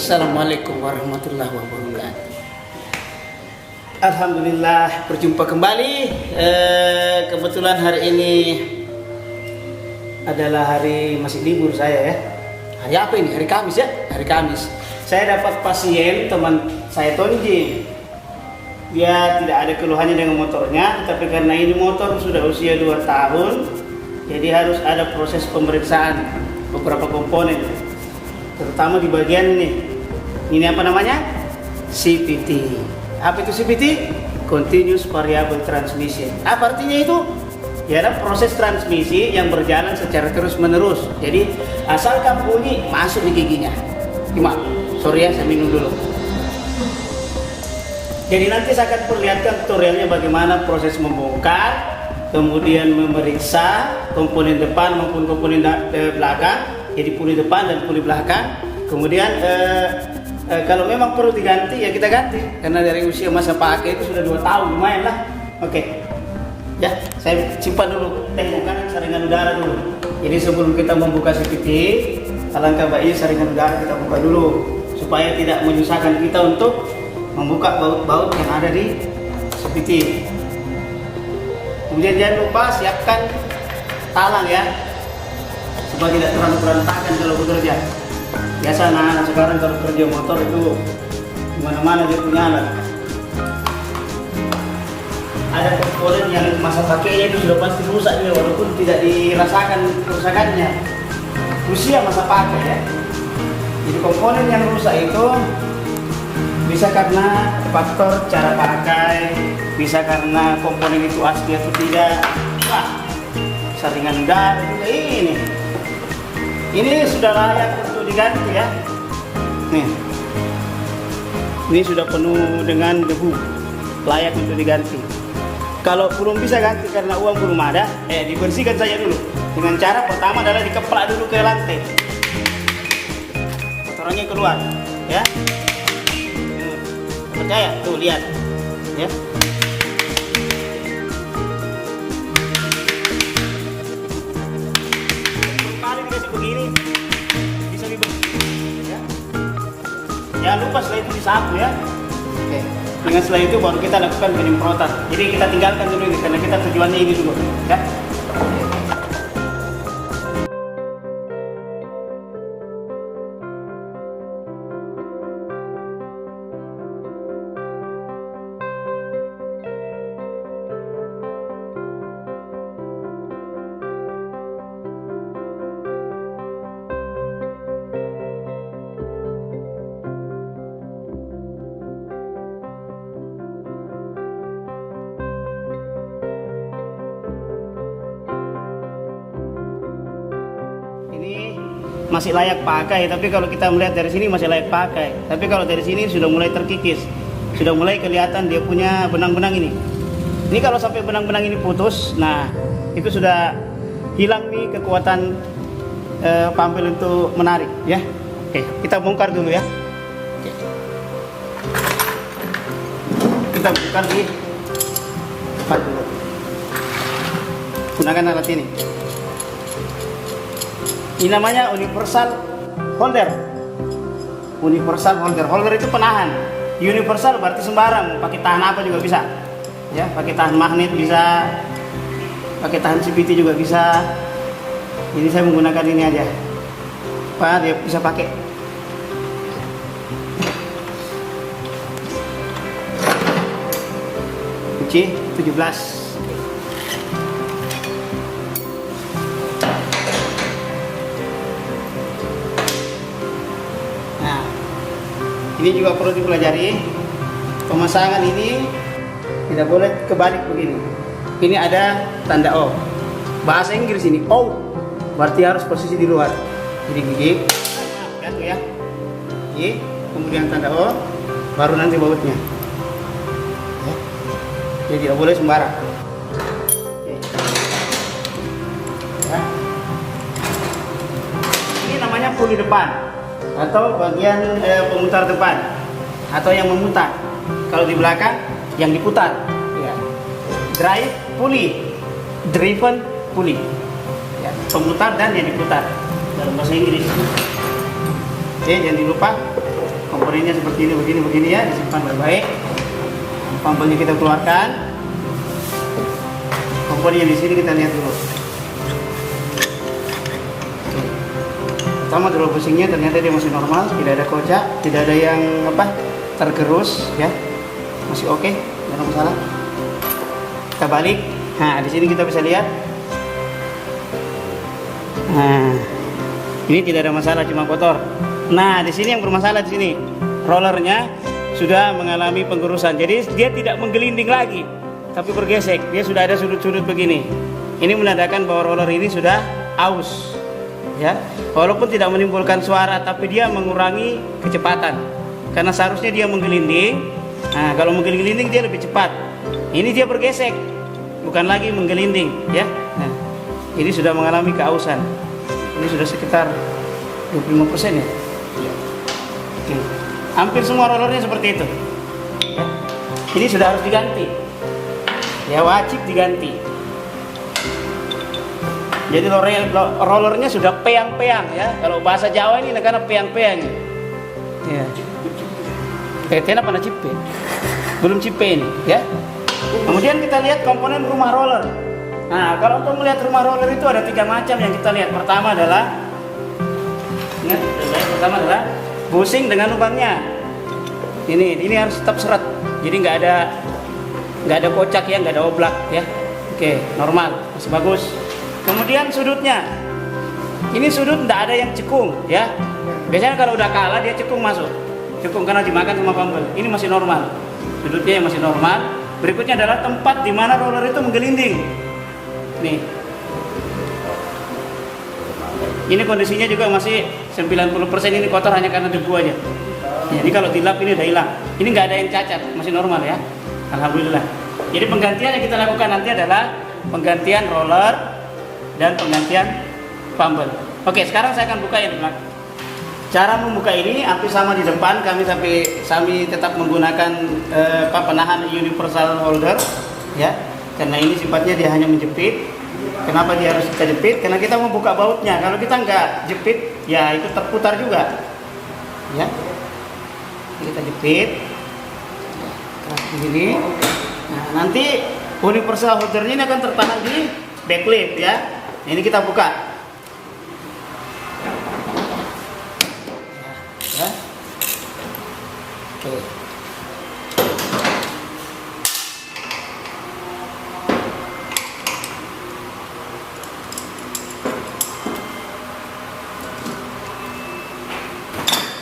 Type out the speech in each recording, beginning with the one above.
Assalamualaikum warahmatullahi wabarakatuh. Alhamdulillah berjumpa kembali. Kebetulan hari ini adalah hari masih libur saya ya. Hari apa ini? Hari Kamis ya? Hari Kamis. Saya dapat pasien teman saya Tonji. Dia tidak ada keluhannya dengan motornya, tapi karena ini motor sudah usia 2 tahun, jadi harus ada proses pemeriksaan beberapa komponen, terutama di bagian ini apa namanya? CVT. Apa itu CVT? Continuous Variable Transmission. Apa artinya itu? Ya, ada proses transmisi yang berjalan secara terus menerus. Jadi asalkan bunyi masuk di giginya. Gimana? Sorry ya, saya minum dulu. Jadi nanti saya akan perlihatkan tutorialnya bagaimana proses membongkar, kemudian memeriksa komponen depan maupun komponen belakang, jadi puli depan dan puli belakang. Kemudian kalau memang perlu diganti ya kita ganti, karena dari usia masa pakai itu sudah 2 tahun, lumayan lah. Oke. Ya, saya simpan dulu kanan saringan udara dulu. Jadi sebelum kita membuka CVT, alangkah baiknya saringan udara kita buka dulu supaya tidak menyusahkan kita untuk membuka baut-baut yang ada di CVT. Kemudian jangan lupa siapkan talang ya, supaya tidak terlalu berantakan kalau bekerja. Biasa anak-anak sekarang kalau kerja motor itu dimana-mana dia punya alat. Ada komponen yang masa pakainya itu sudah pasti rusak juga, walaupun tidak dirasakan kerusakannya. Usia masa pakai ya. Jadi komponen yang rusak itu bisa karena faktor cara pakai, bisa karena komponen itu asli atau tidak. Wah, saringan udara juga ini. Ini sudah layak untuk diganti ya. Nih, ini sudah penuh dengan debu, layak untuk diganti. Kalau belum bisa ganti karena uang belum ada, dibersihkan saja dulu. Dengan cara pertama adalah dikeplak dulu ke lantai, kotorannya keluar, ya. Percaya tuh, lihat ya. Kali dikasih begini bisa dibersih ya. Jangan lupa setelah itu disapu ya. Oke. Dengan setelah itu baru kita lakukan penyemprotan. Jadi kita tinggalkan dulu ini karena kita tujuannya ini dulu ya. Masih layak pakai, tapi kalau kita melihat dari sini masih layak pakai. Tapi kalau dari sini sudah mulai terkikis, sudah mulai kelihatan dia punya benang-benang ini. Ini kalau sampai benang-benang ini putus, nah itu sudah hilang nih kekuatan pampil untuk menarik ya. Oke, kita bongkar dulu ya. Oke. Kita bongkar di tempat dulu. Gunakan alat ini. Ini namanya universal holder. Universal holder. Holder itu penahan. Universal berarti sembarang. Pakai tahan apa juga bisa. Ya, pakai tahan magnet bisa. Pakai tahan CVT juga bisa. Jadi saya menggunakan ini aja. Pak, dia bisa pakai. Kunci 17. Ini juga perlu dipelajari. Pemasangan ini tidak boleh kebalik begini. Ini ada tanda O. Bahasa Inggris ini O, berarti harus posisi di luar. Jadi gigi, jatuh ya. Gigi, kemudian tanda O, baru nanti bautnya. Ya. Jadi tidak boleh sembarang. Ya. Ini namanya puli depan, atau bagian pemutar depan, atau yang memutar. Kalau di belakang yang diputar ya. Drive pulley, driven pulley ya, pemutar dan yang diputar dalam bahasa Inggris. Oke, jangan lupa komponennya seperti ini, begini ya, disimpan baik-baik. Pumpernya kita keluarkan. Komponen yang di sini kita lihat dulu. Pertama dulu pusingnya, ternyata dia masih normal, tidak ada kocak, tidak ada yang tergerus, ya, masih oke, tidak ada masalah. Kita balik. Nah, di sini kita bisa lihat. Nah, ini tidak ada masalah, cuma kotor. Nah, di sini yang bermasalah di sini, rollernya sudah mengalami penggerusan. Jadi dia tidak menggelinding lagi, tapi bergesek. Dia sudah ada sudut-sudut begini. Ini menandakan bahwa roller ini sudah aus. Ya, walaupun tidak menimbulkan suara, tapi dia mengurangi kecepatan. Karena seharusnya dia menggelinding. Nah, kalau menggelinding dia lebih cepat. Ini dia bergesek, bukan lagi menggelinding, ya. Nah, ini sudah mengalami keausan. Ini sudah sekitar 25% ya. Oke. Hampir semua rollernya seperti itu. Ya. Ini sudah harus diganti. Ya, wajib diganti. Jadi rollernya sudah peang-peang ya. Kalau bahasa Jawa ini negara peang-peang. Ya. Kayaknya apa cipe? Belum cipe ini, ya. Kemudian kita lihat komponen rumah roller. Nah, kalau untuk melihat rumah roller itu ada 3 macam yang kita lihat. Pertama adalah, ingat, pertama adalah bushing dengan lubangnya. Ini harus tetap seret. Jadi nggak ada kocak ya, nggak ada oblak ya. Oke, normal, masih bagus. Kemudian sudutnya, ini sudut tidak ada yang cekung ya. Biasanya kalau udah kalah dia cekung masuk, cekung karena dimakan sama pambel. Ini masih normal, sudutnya yang masih normal. Berikutnya adalah tempat di mana roller itu menggelinding. Nih, ini kondisinya juga masih 90%, ini kotor hanya karena debu aja. Jadi kalau dilap ini udah hilang. Ini nggak ada yang cacat, masih normal ya. Alhamdulillah. Jadi penggantian yang kita lakukan nanti adalah penggantian roller dan penggantian pumper. Oke, sekarang saya akan buka yang di belakang. Cara membuka ini hampir sama di depan. Kami tetap menggunakan penahan universal holder, ya. Karena ini sifatnya dia hanya menjepit. Kenapa dia harus kita jepit? Karena kita membuka bautnya. Kalau kita nggak jepit, ya itu terputar juga, ya. Kita jepit begini. Nah, nanti universal holdernya ini akan tertahan di backlip ya. Ini kita buka. Ya. Oke.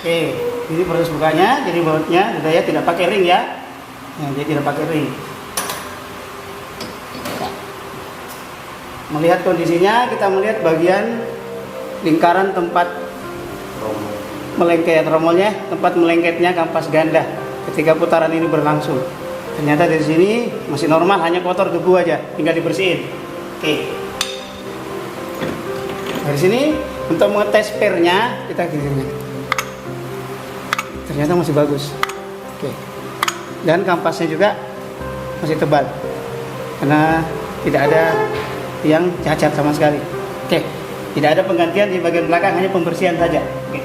Oke, ini proses bukanya. Jadi bautnya sudah ya, tidak pakai ring ya. Nah, dia tidak pakai ring. Melihat kondisinya, kita melihat bagian lingkaran tempat melengket tromolnya, tempat melengketnya kampas ganda ketika putaran ini berlangsung. Ternyata dari sini masih normal, hanya kotor debu aja, tinggal dibersihin. Oke. Dari sini untuk mengetes spare-nya kita gini. Ternyata masih bagus. Oke. Dan kampasnya juga masih tebal, karena tidak ada yang cacat sama sekali. Oke. Tidak ada penggantian di bagian belakang, hanya pembersihan saja. Oke.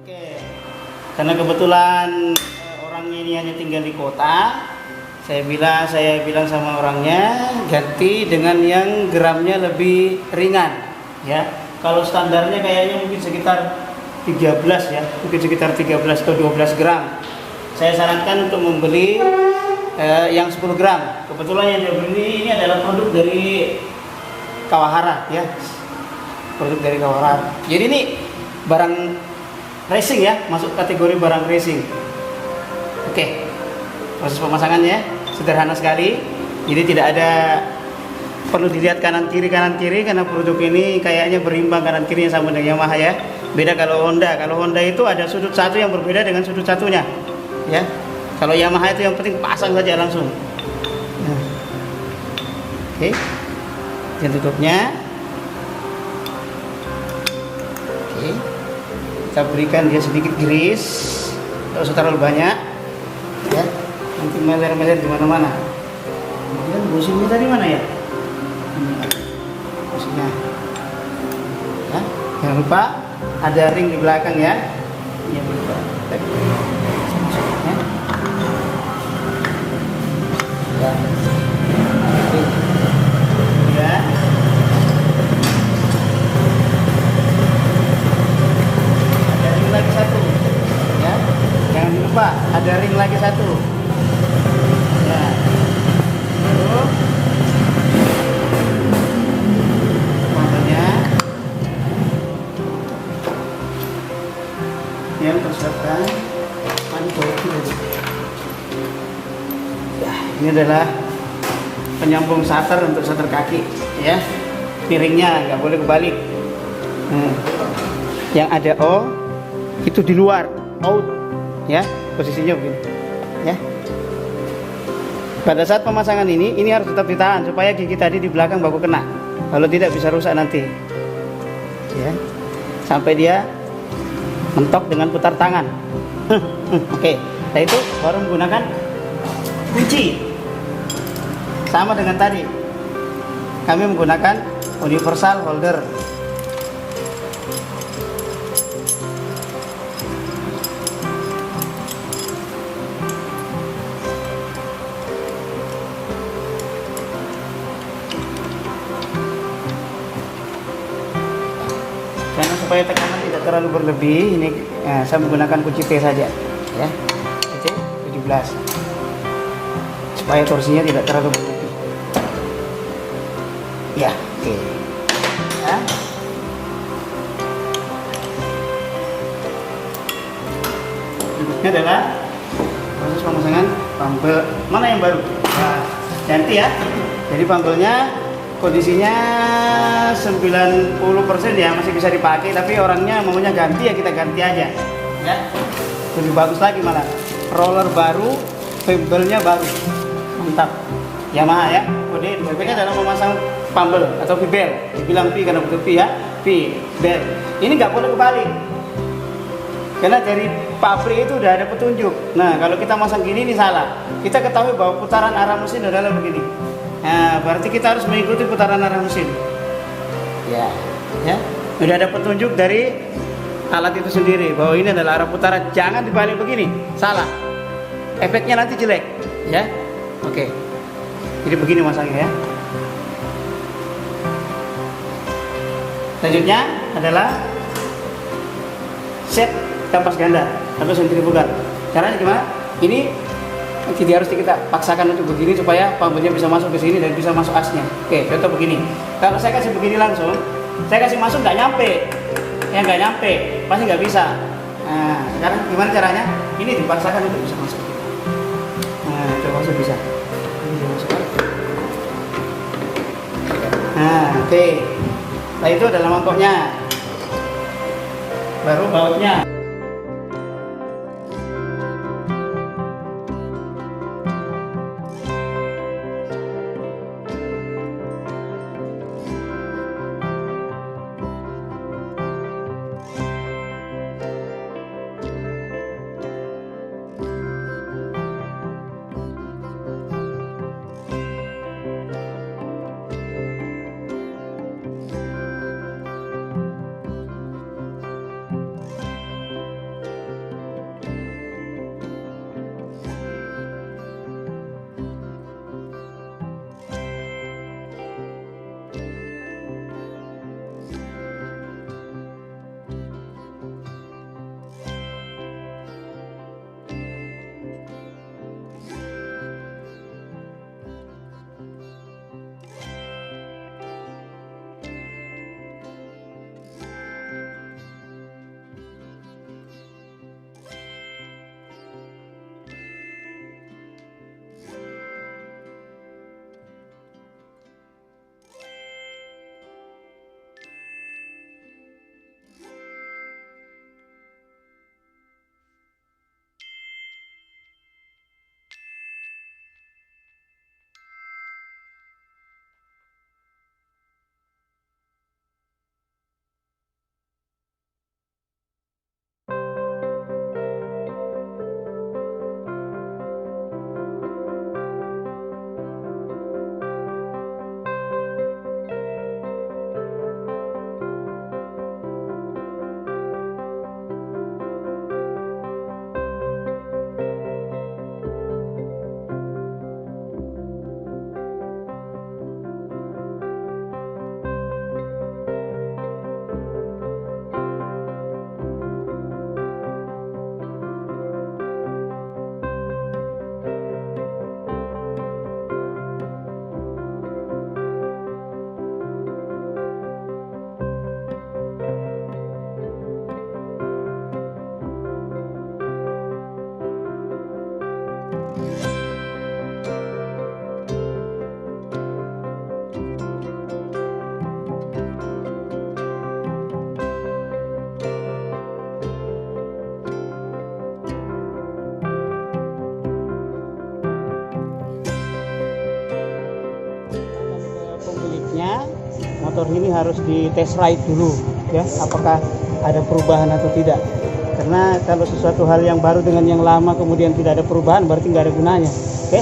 Oke, karena kebetulan orangnya ini hanya tinggal di kota, saya bilang sama orangnya ganti dengan yang gramnya lebih ringan, ya. Kalau standarnya kayaknya mungkin sekitar 13 ya, mungkin sekitar 13 atau 12 gram. Saya sarankan untuk membeli yang 10 gram. Kebetulan yang dia beli ini adalah produk dari Kawahara, ya. Produk dari Kawahara. Jadi ini barang racing ya, masuk kategori barang racing. Oke, proses pemasangannya sederhana sekali. Jadi tidak ada perlu dilihat kanan kiri karena produk ini kayaknya berimbang kanan kirinya sama dengan Yamaha ya. Beda kalau Honda. Kalau Honda itu ada sudut satu yang berbeda dengan sudut satunya, ya. Kalau Yamaha itu yang penting pasang saja langsung. Nah. Oke, dan tutupnya. Oke. Kita berikan dia sedikit grease, tidak usah terlalu banyak, ya. Nanti meler-meler di mana-mana. Kemudian businya tadi mana ya? Businya, ya. Jangan lupa ada ring di belakang ya. Iya lupa. Ya. Ya. Lagi satu, ya. Jangan lupa ada ring lagi satu, ya. Lalu motornya yang persiapkan mantul. Ya, ini adalah penyambung starter untuk starter kaki, ya. Piringnya nggak boleh kebalik. Yang ada O itu di luar, out, ya, posisinya begini, ya. Pada saat pemasangan ini harus tetap ditahan supaya gigi tadi di belakang baku kena. Kalau tidak bisa rusak nanti, ya. Sampai dia mentok dengan putar tangan. Oke, nah itu baru menggunakan kunci. Sama dengan tadi, kami menggunakan universal holder. Karena supaya tekanan tidak terlalu berlebih, ini saya menggunakan kunci T saja, ya. T 17 supaya torsinya tidak terlalu berlebih, ya. Oke, ya. Berikutnya adalah proses pemasangan pambel. Mana yang baru? Nah, ganti ya. Jadi pambelnya kondisinya 90% ya, masih bisa dipakai, tapi orangnya maunya ganti ya, kita ganti aja, ya. Lebih bagus lagi malah, roller baru, pembelnya baru, mantap. Yamaha ya, kode nya dalam memasang pambel atau V-bel, dibilang V karena betul V ya, V-bel. Ini nggak boleh kebalik, karena dari pabrik itu udah ada petunjuk. Nah, kalau kita masang gini ini salah. Kita ketahui bahwa putaran arah mesin adalah begini. Nah, berarti kita harus mengikuti putaran arah mesin. Ya, ya. Udah ada petunjuk dari alat itu sendiri bahwa ini adalah arah putaran. Jangan dibalik begini, salah. Efeknya nanti jelek, ya. Oke. Jadi begini masangnya ya. Selanjutnya adalah set kampas ganda atau sentrifugal. Caranya gimana? Ini jadi harus kita paksakan untuk begini supaya pambelnya bisa masuk ke sini dan bisa masuk asnya. Oke, contoh begini. Kalau saya kasih begini langsung, saya kasih masuk nggak nyampe, ya nggak nyampe, pasti nggak bisa. Nah, sekarang gimana caranya? Ini dipaksakan untuk bisa masuk. Nah, coba masuk bisa. Ini bisa masuk. Nah, oke. Nah, itu adalah mangkoknya. Baru bautnya. motor ini harus di test ride dulu ya, apakah ada perubahan atau tidak. Karena kalau sesuatu hal yang baru dengan yang lama kemudian tidak ada perubahan, berarti nggak ada gunanya. Oke?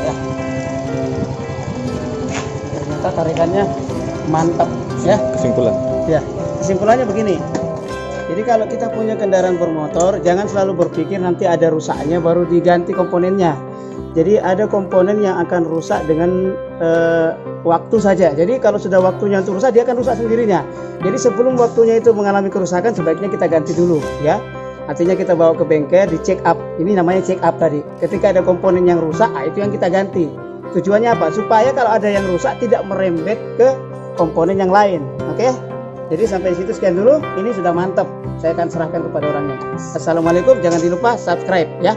Ya. Ternyata tarikannya mantap ya. Kesimpulan. Ya, kesimpulannya begini. Jadi kalau kita punya kendaraan bermotor, jangan selalu berpikir nanti ada rusaknya baru diganti komponennya. Jadi ada komponen yang akan rusak dengan waktu saja. Jadi kalau sudah waktunya untuk rusak, dia akan rusak sendirinya. Jadi sebelum waktunya itu mengalami kerusakan, sebaiknya kita ganti dulu ya. Artinya kita bawa ke bengkel, di check up. Ini namanya check up tadi. Ketika ada komponen yang rusak, itu yang kita ganti. Tujuannya apa? Supaya kalau ada yang rusak tidak merembet ke komponen yang lain. Oke? Jadi sampai situ sekian dulu. Ini sudah mantap. Saya akan serahkan kepada orangnya. Assalamualaikum. Jangan lupa subscribe ya.